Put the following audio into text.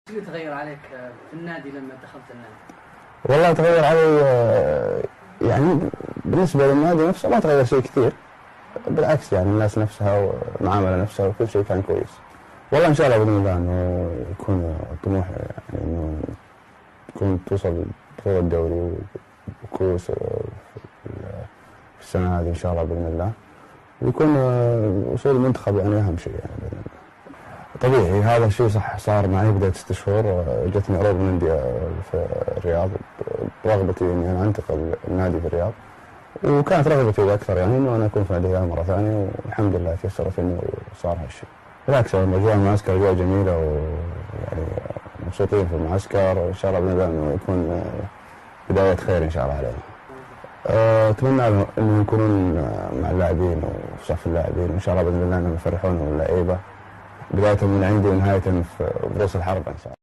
شو تغير عليك في النادي لما دخلت النادي؟ والله تغير علي يعني بالنسبة للنادي نفسه ما تغير شيء كثير، بالعكس يعني الناس نفسها والمعاملة نفسها وكل شيء كان كويس. والله إن شاء الله بإذن الله إنه يكون طموحي يعني إنه يكون توصل بطولة الدوري وكؤوس في السنة هذه إن شاء الله بإذن الله، ويكون وصول المنتخب يعني أهم شيء يعني بإذن الله. طبيعي هذا الشيء صح صار معي بداية 6 شهور، جتني عروض من أندية في الرياض برغبتي إني أنا أنتقل النادي في الرياض، وكانت رغبتي أكثر يعني إنه أنا أكون في نادي الهلال مرة ثانية، والحمد لله تيسرت إنه صار هالشيء. بالعكس أجواء المعسكر أجواء جميلة ويعني مبسوطين في المعسكر، وإن شاء الله بإذن الله إنه يكون بداية خير إن شاء الله علينا. أتمنى إنهم يكونون مع اللاعبين وفي صف اللاعبين، وإن شاء الله بإذن الله إنهم يفرحون اللعيبة بداية من عندي ونهاية في رؤوس الحربة إن شاء الله.